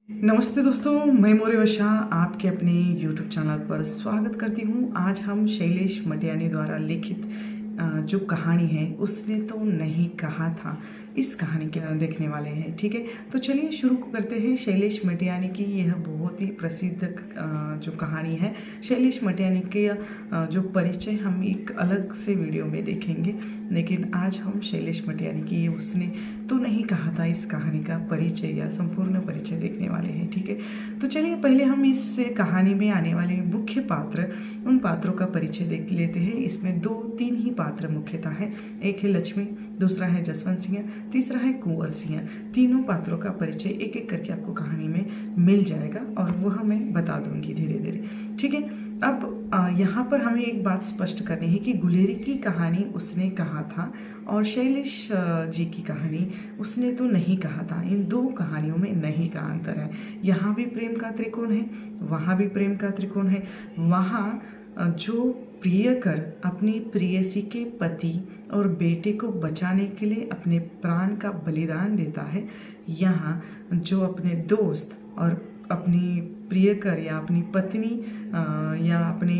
नमस्ते दोस्तों, मैं मौर्य वर्षा आपके अपने YouTube चैनल पर स्वागत करती हूँ। आज हम शैलेश मटियानी द्वारा लिखित जो कहानी है उसने तो नहीं कहा था, इस कहानी के देखने वाले हैं। ठीक है, तो चलिए शुरू करते हैं। शैलेश मटियानी की यह बहुत ही प्रसिद्ध जो कहानी है। शैलेश मटियानी के जो परिचय हम एक अलग से वीडियो में देखेंगे, लेकिन आज हम शैलेश मटियानी की ये उसने तो नहीं कहा था इस कहानी का परिचय या संपूर्ण परिचय देखने वाले हैं। ठीक है, तो चलिए पहले हम इस कहानी में आने वाले मुख्य पात्र, उन पात्रों का परिचय देख लेते हैं। इसमें 2-3 ही पात्र मुख्यतः है। एक है लक्ष्मी, दूसरा है जसवंत सिंह, तीसरा है कुंवर सिंह। तीनों पात्रों का परिचय एक एक करके आपको कहानी में मिल जाएगा और वह मैं बता दूंगी धीरे धीरे। ठीक है, अब यहाँ पर हमें एक बात स्पष्ट करनी है कि गुलेरी की कहानी उसने कहा था और शैलेश जी की कहानी उसने तो नहीं कहा था। इन दो कहानियों में नहीं का अंतर है। यहाँ भी प्रेम का त्रिकोण है, वहाँ भी प्रेम का त्रिकोण है। वहाँ जो प्रियकर अपनी प्रेयसी के पति और बेटे को बचाने के लिए अपने प्राण का बलिदान देता है, यहाँ जो अपने दोस्त और अपनी प्रियकर या अपनी पत्नी या अपने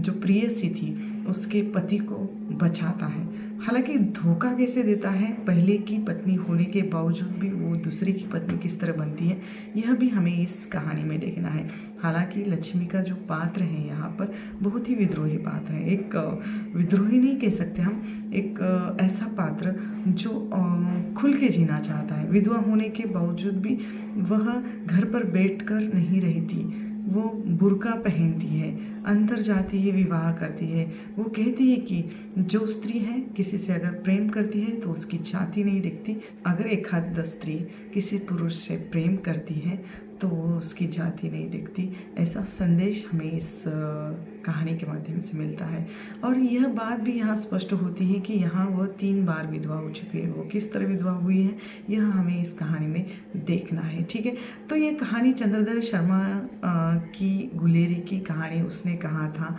जो प्रेयसी थी उसके पति को बचाता है। हालांकि धोखा कैसे देता है, पहले की पत्नी होने के बावजूद भी वो दूसरी की पत्नी किस तरह बनती है, यह भी हमें इस कहानी में देखना है। हालांकि लक्ष्मी का जो पात्र है यहाँ पर बहुत ही विद्रोही पात्र है। एक विद्रोही नहीं कह सकते हम, एक ऐसा पात्र जो खुल के जीना चाहता है। विधवा होने के बावजूद भी वह घर पर बैठकर नहीं रहती, वो बुर्का पहनती है, अंतर जातीय विवाह करती है। वो कहती है कि जो स्त्री है किसी से अगर प्रेम करती है तो उसकी जाति नहीं देखती। अगर एक आध स्त्री किसी पुरुष से प्रेम करती है तो वो उसकी जाति नहीं दिखती। ऐसा संदेश हमें इस कहानी के माध्यम से मिलता है। और यह बात भी यहाँ स्पष्ट होती है कि यहाँ वह 3 बार विधवा हो चुकी है। वो किस तरह विधवा हुई है यह हमें इस कहानी में देखना है। ठीक है, तो ये कहानी चंद्रधर शर्मा की गुलेरी की कहानी उसने कहा था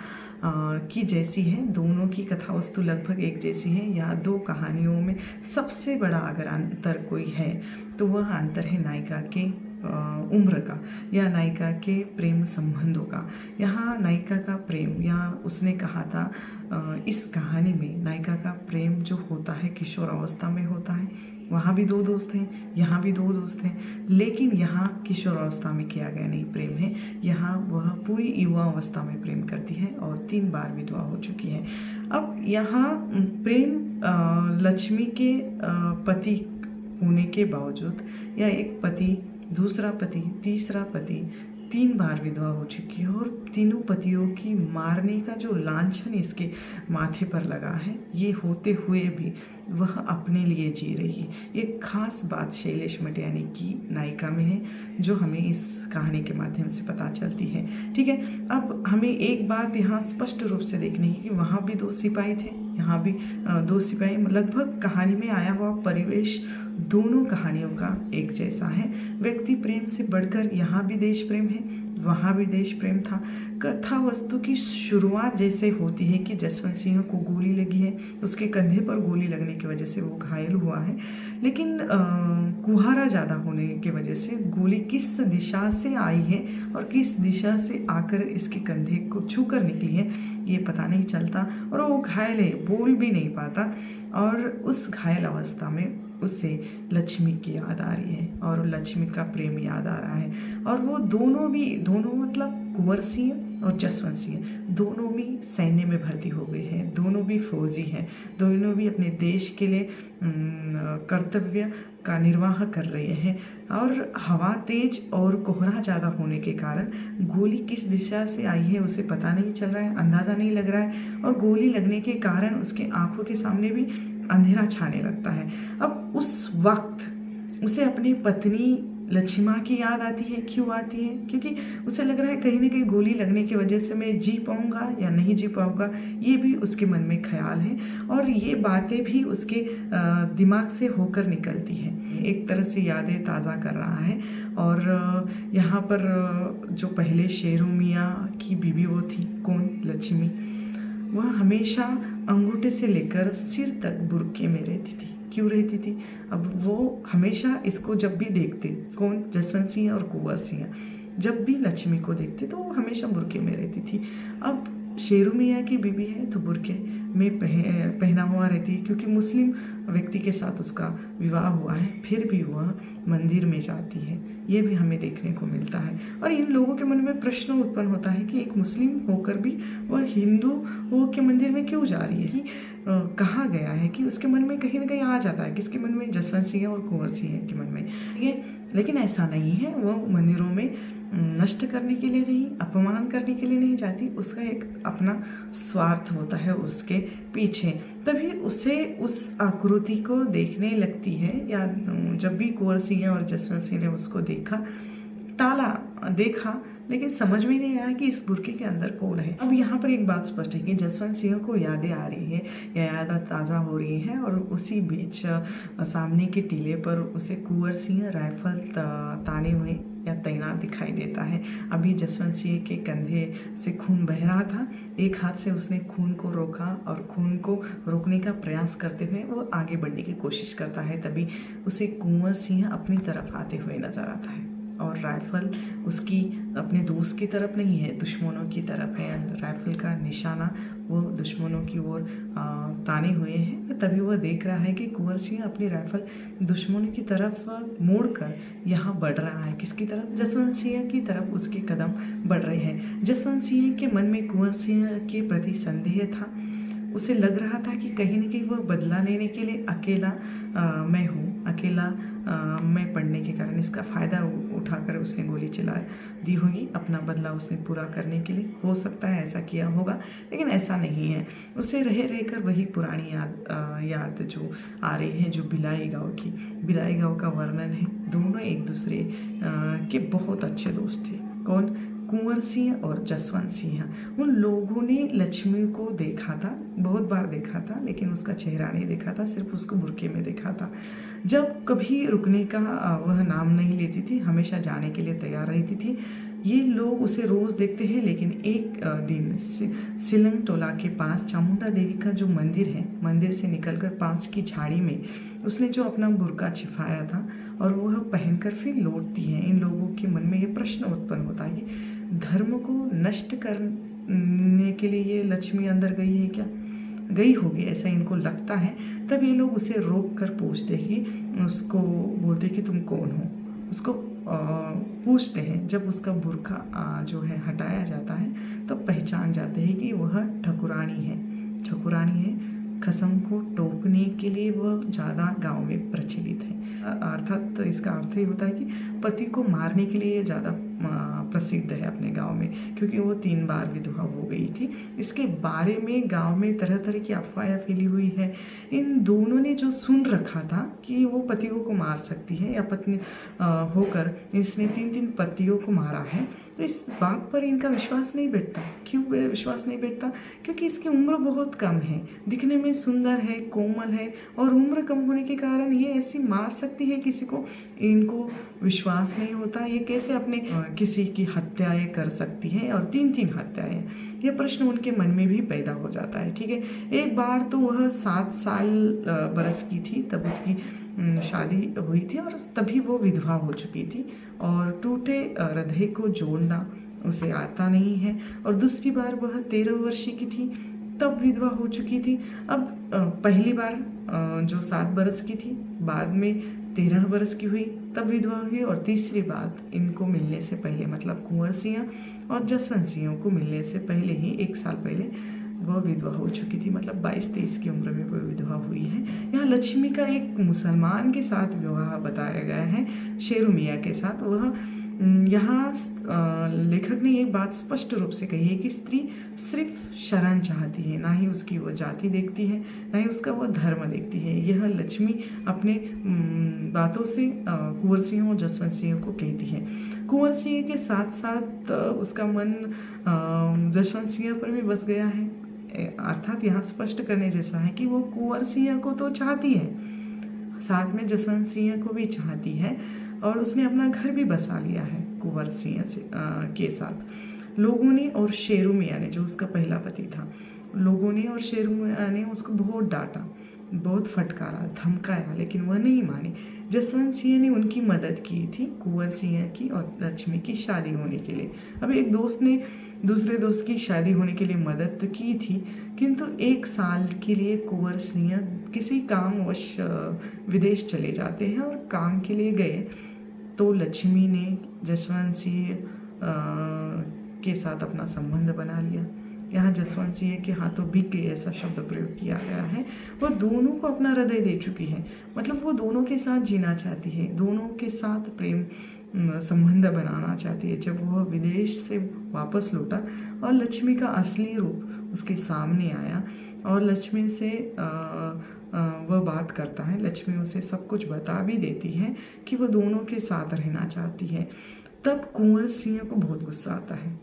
कि जैसी है। दोनों की कथा वस्तु लगभग एक जैसी है। या दो कहानियों में सबसे बड़ा अगर अंतर कोई है तो वह अंतर है नायिका के उम्र का या नायिका के प्रेम संबंधों का। यहाँ नायिका का प्रेम, यहाँ उसने कहा था इस कहानी में नायिका का प्रेम जो होता है किशोर अवस्था में होता है। वहाँ भी 2 दोस्त हैं, यहाँ भी 2 दोस्त हैं, लेकिन यहाँ किशोर अवस्था में किया गया नहीं प्रेम है। यहाँ वह पूरी युवा अवस्था में प्रेम करती है और 3 बार विधवा हो चुकी है। अब यहाँ प्रेम लक्ष्मी के पति होने के बावजूद या एक पति, दूसरा पति, तीसरा पति 3 बार विधवा हो चुकी है और तीनों पतियों की मारने का जो लांछन इसके माथे पर लगा है, ये होते हुए भी वह अपने लिए जी रही है। एक खास बात शैलेश मटियानी की नायिका में है जो हमें इस कहानी के माध्यम से पता चलती है। ठीक है, अब हमें एक बात यहाँ स्पष्ट रूप से देखनी है कि वहाँ भी 2 सिपाही थे, यहाँ भी 2 सिपाही। लगभग कहानी में आया हुआ परिवेश दोनों कहानियों का एक जैसा है। व्यक्ति प्रेम से बढ़कर यहाँ भी देश प्रेम है, वहाँ भी देश प्रेम था। कथा वस्तु की शुरुआत जैसे होती है कि जसवंत सिंह को गोली लगी है, उसके कंधे पर गोली लगने की वजह से वो घायल हुआ है, लेकिन कुहारा ज़्यादा होने की वजह से गोली किस दिशा से आई है और किस दिशा से आकर इसके कंधे को छूकर निकली है ये पता नहीं चलता। और वो घायल है, बोल भी नहीं पाता और उस घायल अवस्था में उससे लक्ष्मी की याद आ रही है और लक्ष्मी का प्रेम याद आ रहा है। और वो दोनों मतलब कुंवर सिंह और जसवंत सिंह दोनों भी सैन्य में भर्ती हो गए हैं, दोनों भी फौजी हैं, दोनों भी अपने देश के लिए कर्तव्य का निर्वाह कर रहे हैं। और हवा तेज और कोहरा ज़्यादा होने के कारण गोली किस दिशा से आई है उसे पता नहीं चल रहा है, अंदाज़ा नहीं लग रहा है। और गोली लगने के कारण उसके आंखों के सामने भी अंधेरा छाने लगता है। अब उस वक्त उसे अपनी पत्नी लक्ष्मा की याद आती है। क्यों आती है? क्योंकि उसे लग रहा है कहीं ना कहीं गोली लगने की वजह से मैं जी पाऊंगा या नहीं जी पाऊंगा, ये भी उसके मन में ख्याल है और ये बातें भी उसके दिमाग से होकर निकलती हैं। एक तरह से यादें ताज़ा कर रहा है। और यहाँ पर जो पहले शेरू मियाँ की बीवी वो थी कौन, लक्ष्मी, वह हमेशा अंगूठे से लेकर सिर तक बुर्के में रहती थी। क्यों रहती थी? अब वो हमेशा इसको जब भी देखते, कौन, जसवंत सिंह और कुंवर सिंह, जब भी लक्ष्मी को देखते तो वो हमेशा बुर्के में रहती थी। अब शेरू मियाँ की बीवी है तो बुर्के में पहना हुआ रहती है, क्योंकि मुस्लिम व्यक्ति के साथ उसका विवाह हुआ है, फिर भी वह मंदिर में जाती है। ये भी हमें देखने को मिलता है। और इन लोगों के मन में प्रश्न उत्पन्न होता है कि एक मुस्लिम होकर भी वह हिंदू के मंदिर में क्यों जा रही है। कहा गया है कि उसके मन में कहीं ना कहीं आ जाता है, किसके मन में, जसवंत सिंह और कुंवर सिंह के मन में ये। लेकिन ऐसा नहीं है, वो मंदिरों में नष्ट करने के लिए नहीं, अपमान करने के लिए नहीं जाती। उसका एक अपना स्वार्थ होता है उसके पीछे, तभी उसे उस आकृति को देखने लगती है। या जब भी कुंवर सिंह और जसवंत सिंह ने उसको देखा, लेकिन समझ में नहीं आया कि इस बुर्के के अंदर कौन है। अब यहाँ पर एक बात स्पष्ट है कि जसवंत सिंह को यादें आ रही है या यादें ताज़ा हो रही है, और उसी बीच सामने के टीले पर उसे कुंवर सिंह राइफल ताने हुए या तैनात दिखाई देता है। अभी जसवंत सिंह के कंधे से खून बह रहा था, एक हाथ से उसने खून को रोका और खून को रोकने का प्रयास करते हुए वो आगे बढ़ने की कोशिश करता है। तभी उसे कुंवर सिंह अपनी तरफ आते हुए नजर आता है, और राइफल उसकी अपने दोस्त की तरफ नहीं है, दुश्मनों की तरफ है। राइफल का निशाना वो दुश्मनों की ओर ताने हुए हैं। तभी वह देख रहा है कि कुंवर सिंह अपनी राइफल दुश्मनों की तरफ मोड़कर यहाँ बढ़ रहा है। किसकी तरफ? जसवंत सिंह की तरफ उसके कदम बढ़ रहे हैं। जसवंत सिंह के मन में कुंवर सिंह के प्रति संदेह था। उसे लग रहा था कि कहीं न कहीं वह बदला लेने के लिए अकेला मैं हूँ, मैं पढ़ने के कारण इसका फ़ायदा उठाकर उसने गोली चला दी होगी। अपना बदला उसने पूरा करने के लिए हो सकता है ऐसा किया होगा, लेकिन ऐसा नहीं है। उसे रहकर वही पुरानी याद जो आ रही है, जो भिलाई गाँव का वर्णन है। दोनों एक दूसरे के बहुत अच्छे दोस्त थे। कौन? कुंवर सिंह और जसवंत सिंह। उन लोगों ने लक्ष्मी को देखा था, बहुत बार देखा था, लेकिन उसका चेहरा नहीं देखा था, सिर्फ उसको बुर्के में देखा था। जब कभी रुकने का वह नाम नहीं लेती थी, हमेशा जाने के लिए तैयार रहती थी। ये लोग उसे रोज़ देखते हैं, लेकिन एक दिन सिलंग टोला के पास चामुंडा देवी का जो मंदिर है, मंदिर से निकलकर पास की झाड़ी में उसने जो अपना बुर्का छिपाया था और वह पहनकर फिर लौटती है। इन लोगों के मन में ये प्रश्न उत्पन्न होता है कि धर्म को नष्ट करने के लिए ये लक्ष्मी अंदर गई है क्या? गई होगी, ऐसा इनको लगता है। तब ये लोग उसे रोक कर पूछते कि उसको बोलते कि तुम कौन हो, उसको पूछते हैं। जब उसका बुर्का जो है हटाया जाता है तो पहचान जाते हैं कि वह ठकुरानी है। खसम को टोकने के लिए वह ज़्यादा गांव में प्रचलित है। अर्थात इसका अर्थ ही होता है कि पति को मारने के लिए ज़्यादा प्रसिद्ध है अपने गांव में, क्योंकि वो 3 बार विधवा हो गई थी। इसके बारे में गांव में तरह तरह की अफवाहें फैली हुई है। इन दोनों ने जो सुन रखा था कि वो पतियों को मार सकती है या पत्नी होकर इसने 3 पतियों को मारा है, तो इस बात पर इनका विश्वास नहीं बैठता। क्यों विश्वास नहीं बैठता? क्योंकि इसकी उम्र बहुत कम है, दिखने में सुंदर है, कोमल है, और उम्र कम होने के कारण ये ऐसी मार सकती है किसी को। इनको विश्वास नहीं होता, ये कैसे अपने किसी की हत्याएं कर सकती है, और 3 हत्याएं। यह प्रश्न उनके मन में भी पैदा हो जाता है। ठीक है, एक बार तो वह 7 साल बरस की थी, तब उसकी शादी हुई थी और तभी वो विधवा हो चुकी थी, और टूटे हृदय को जोड़ना उसे आता नहीं है। और दूसरी बार वह 13 वर्ष की थी, तब विधवा हो चुकी थी। अब पहली बार जो 7 बरस की थी, बाद में 13 बरस की हुई, तब विधवा हुई। और तीसरी बात, इनको मिलने से पहले, मतलब कुंवर सिंह और जसवंत सिंह को मिलने से पहले ही 1 साल पहले वह विधवा हो चुकी थी, मतलब 22-23 की उम्र में वह विधवा हुई है। यहाँ लक्ष्मी का एक मुसलमान के साथ विवाह बताया गया है, शेरू मियाँ के साथ। वह यहाँ लेखक ने एक बात स्पष्ट रूप से कही है कि स्त्री सिर्फ शरण चाहती है, ना ही उसकी वो जाति देखती है, ना ही उसका वो धर्म देखती है। यह लक्ष्मी अपने बातों से कुंवर सिंह और जसवंत सिंह को कहती है। कुंवर सिंह के साथ साथ उसका मन जसवंत सिंह पर भी बस गया है। अर्थात यहाँ स्पष्ट करने जैसा है कि वो कुंवर सिंह को तो चाहती है, साथ में जसवंत सिंह को भी चाहती है, और उसने अपना घर भी बसा लिया है कुंवर सिंह के साथ। लोगों ने और शेरू मियाँ ने, जो उसका पहला पति था, लोगों ने और शेरमुआ ने उसको बहुत डांटा, बहुत फटकारा, धमकाया, लेकिन वह नहीं मानी। जसवंत सिंह ने उनकी मदद की थी कुंवर सिंह की और लक्ष्मी की शादी होने के लिए। अब एक दोस्त ने दूसरे दोस्त की शादी होने के लिए मदद तो की थी, किंतु 1 साल के लिए कुंवर सिंह किसी कामवश विदेश चले जाते हैं और काम के लिए गए तो लक्ष्मी ने जसवंत सिंह के साथ अपना संबंध बना लिया। यहाँ जसवंत सिंह के हाथों बिक गई ऐसा शब्द प्रयोग किया गया है। वह दोनों को अपना हृदय दे चुकी है, मतलब वो दोनों के साथ जीना चाहती है, दोनों के साथ प्रेम संबंध बनाना चाहती है। जब वह विदेश से वापस लौटा और लक्ष्मी का असली रूप उसके सामने आया और लक्ष्मी से वह बात करता है, लक्ष्मी उसे सब कुछ बता भी देती है कि वह दोनों के साथ रहना चाहती है, तब कुंवर सिंह को बहुत गुस्सा आता है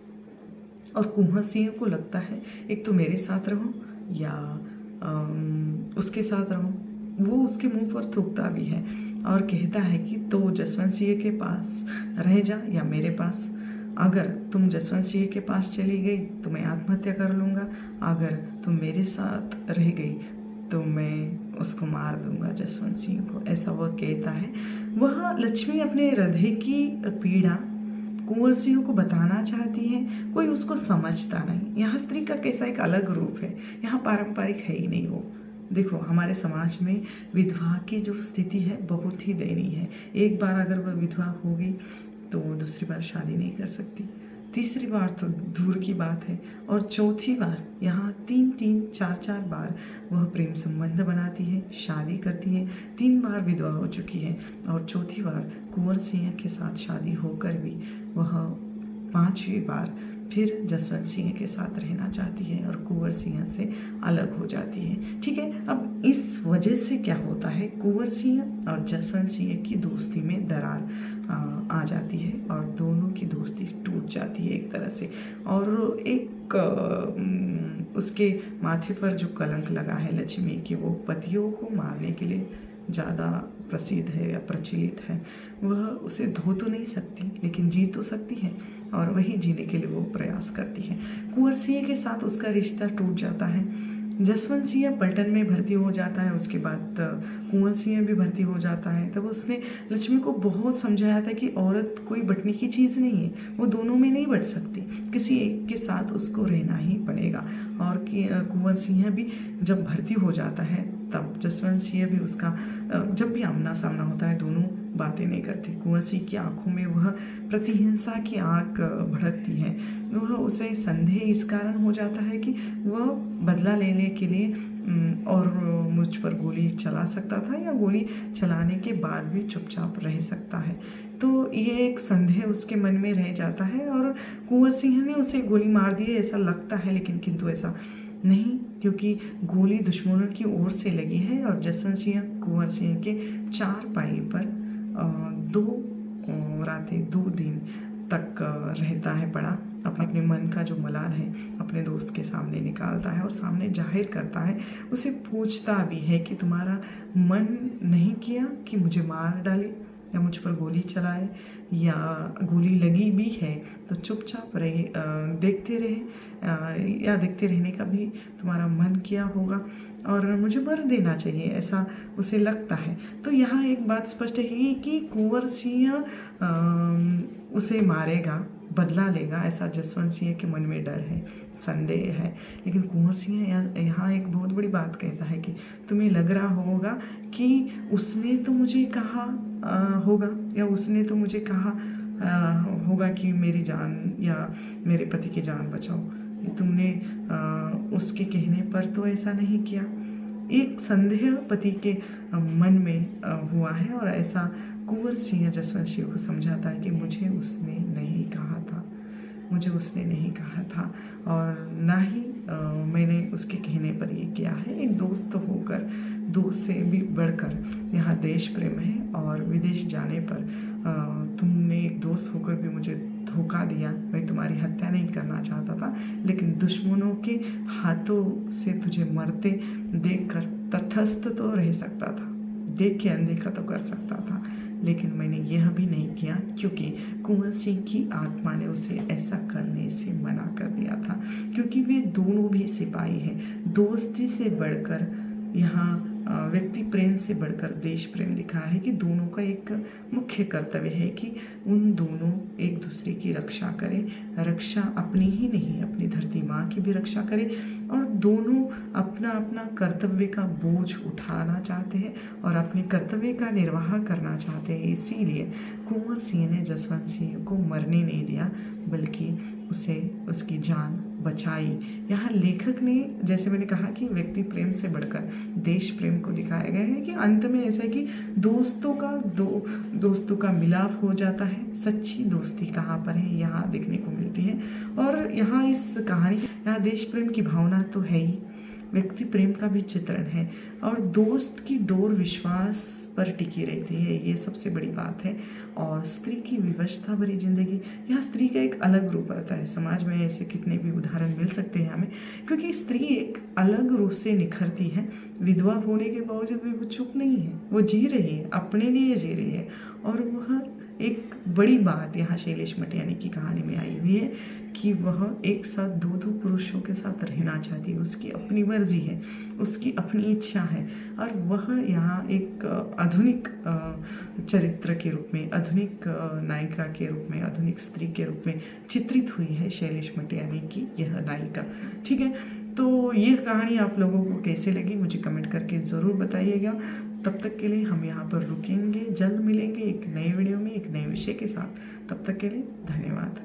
और कुंवर सिंह को लगता है एक तो मेरे साथ रहो या उसके साथ रहो। वो उसके मुंह पर थूकता भी है और कहता है कि तो जसवंत सिंह के पास रह जा या मेरे पास। अगर तुम जसवंत सिंह के पास चली गई तो मैं आत्महत्या कर लूँगा, अगर तुम मेरे साथ रह गई तो मैं उसको मार दूंगा, जसवंत सिंह को, ऐसा वह कहता है। वह लक्ष्मी अपने हृदय की पीड़ा कुंवर सिंह को बताना चाहती है, कोई उसको समझता नहीं। यहाँ स्त्री का कैसा एक अलग रूप है, यहाँ पारंपरिक है ही नहीं वो। देखो हमारे समाज में विधवा की जो स्थिति है बहुत ही दयनीय है। एक बार अगर वह विधवा होगी तो वो दूसरी बार शादी नहीं कर सकती, तीसरी बार तो दूर की बात है, और चौथी बार यहाँ 3-3, 4-4 बार वह प्रेम संबंध बनाती है, शादी करती है। 3 बार विधवा हो चुकी है और चौथी बार कुंवर सिंह के साथ शादी होकर भी वह 5वीं बार फिर जसवंत सिंह के साथ रहना चाहती है और कुंवर सिंह से अलग हो जाती है। ठीक है, अब इस वजह से क्या होता है, कुंवर सिंह और जसवंत सिंह की दोस्ती में दरार आ जाती है और दोनों की दोस्ती टूट जाती है एक तरह से। और एक उसके माथे पर जो कलंक लगा है लक्ष्मी की, वो पतियों को मारने के लिए ज़्यादा प्रसिद्ध है या प्रचलित है। वह उसे धो तो नहीं सकती लेकिन जी तो सकती है और वही जीने के लिए वो प्रयास करती है। कुंवर सिंह के साथ उसका रिश्ता टूट जाता है। जसवंत सिंह पलटन में भर्ती हो जाता है, उसके बाद कुंवर सिंह भी भर्ती हो जाता है। तब उसने लक्ष्मी को बहुत समझाया था कि औरत कोई बटने की चीज़ नहीं है, वो दोनों में नहीं बट सकती, किसी एक के साथ उसको रहना ही पड़ेगा। और कि कुंवर सिंह भी जब भर्ती हो जाता है तब जसवंत सिंह भी उसका जब भी आमना सामना होता है दोनों बातें नहीं करती। कुंवर सिंह की आंखों में वह प्रतिहिंसा की आंख भड़कती है। वह उसे संदेह इस कारण हो जाता है कि वह बदला लेने के लिए और मुझ पर गोली चला सकता था या गोली चलाने के बाद भी चुपचाप रह सकता है। तो ये एक संदेह उसके मन में रह जाता है और कुंवर सिंह ने उसे गोली मार दी है ऐसा लगता है, लेकिन किंतु ऐसा नहीं, क्योंकि गोली दुश्मनों की ओर से लगी है और जसवंत सिंह कुंवर सिंह के 4 पाई पर 2 रातें 2 दिन तक रहता है पड़ा। अपने मन का जो मलाल है अपने दोस्त के सामने निकालता है और सामने जाहिर करता है। उसे पूछता भी है कि तुम्हारा मन नहीं किया कि मुझे मार डाले या मुझ पर गोली चलाए, या गोली लगी भी है तो चुपचाप रहे, देखते रहे, या देखते रहने का भी तुम्हारा मन किया होगा और मुझे मर देना चाहिए, ऐसा उसे लगता है। तो यहाँ एक बात स्पष्ट है कि कुंवर सिंह उसे मारेगा, बदला लेगा, ऐसा जसवंत सिंह के मन में डर है, संदेह है। लेकिन कुंवर सिंह यहाँ एक बहुत बड़ी बात कहता है कि तुम्हें लग रहा होगा कि उसने तो मुझे कहा होगा या उसने तो मुझे कहा होगा कि मेरी जान या मेरे पति की जान बचाओ, तुमने उसके कहने पर तो ऐसा नहीं किया। एक संदेह पति के मन में हुआ है और ऐसा कुंवर सिंह जसवंत सिंह को समझाता है कि मुझे उसने नहीं कहा था, मुझे उसने नहीं कहा था और ना ही मैंने उसके कहने पर ये किया है। एक दोस्त होकर, दोस्त से भी बढ़कर यहाँ देश प्रेम है और विदेश जाने पर तुमने एक दोस्त होकर भी मुझे धोखा दिया। मैं तुम्हारी हत्या नहीं करना चाहता था, लेकिन दुश्मनों के हाथों से तुझे मरते देखकर तटस्थ तो रह सकता था, देख के अनदेखा तो कर सकता था, लेकिन मैंने यह भी नहीं किया क्योंकि कुंवर सिंह की आत्मा ने उसे ऐसा करने से मना कर दिया था, क्योंकि वे दोनों भी सिपाही हैं। दोस्ती से बढ़कर यहाँ व्यक्ति प्रेम से बढ़कर देश प्रेम दिखा है कि दोनों का एक मुख्य कर्तव्य है कि उन दोनों एक दूसरे की रक्षा करें। रक्षा अपनी ही नहीं, अपनी धरती माँ की भी रक्षा करें, और दोनों अपना अपना कर्तव्य का बोझ उठाना चाहते हैं और अपने कर्तव्य का निर्वाह करना चाहते हैं। इसीलिए कुंवर सिंह ने जसवंत सिंह को मरने नहीं दिया, बल्कि उसे उसकी जान बचाई। यहाँ लेखक ने, जैसे मैंने कहा कि व्यक्ति प्रेम से बढ़कर देश प्रेम को दिखाया गया है कि अंत में ऐसा है कि दोस्तों का मिलाप हो जाता है। सच्ची दोस्ती कहाँ पर है, यहाँ देखने को मिलती है। और यहाँ इस कहानी, यहाँ देश प्रेम की भावना तो है ही, व्यक्ति प्रेम का भी चित्रण है, और दोस्त की डोर विश्वास पर टिकी रहती है, ये सबसे बड़ी बात है। और स्त्री की विवशता भरी जिंदगी, यहाँ स्त्री का एक अलग रूप आता है। समाज में ऐसे कितने भी उदाहरण मिल सकते हैं हमें, क्योंकि स्त्री एक अलग रूप से निखरती है। विधवा होने के बावजूद भी वो चुप नहीं है, वो जी रही है, अपने लिए जी रही है। और वह एक बड़ी बात यहाँ शैलेश मटियानी की कहानी में आई हुई है कि वह एक साथ दो पुरुषों के साथ रहना चाहती है। उसकी अपनी मर्जी है, उसकी अपनी इच्छा है, और वह यहाँ एक आधुनिक चरित्र के रूप में, आधुनिक नायिका के रूप में, आधुनिक स्त्री के रूप में चित्रित हुई है शैलेश मटियानी की यह नायिका। ठीक है, तो यह कहानी आप लोगों को कैसे लगी मुझे कमेंट करके ज़रूर बताइएगा। तब तक के लिए हम यहाँ पर रुकेंगे, जल्द मिलेंगे एक नए वीडियो में एक नए विषय के साथ। तब तक के लिए धन्यवाद।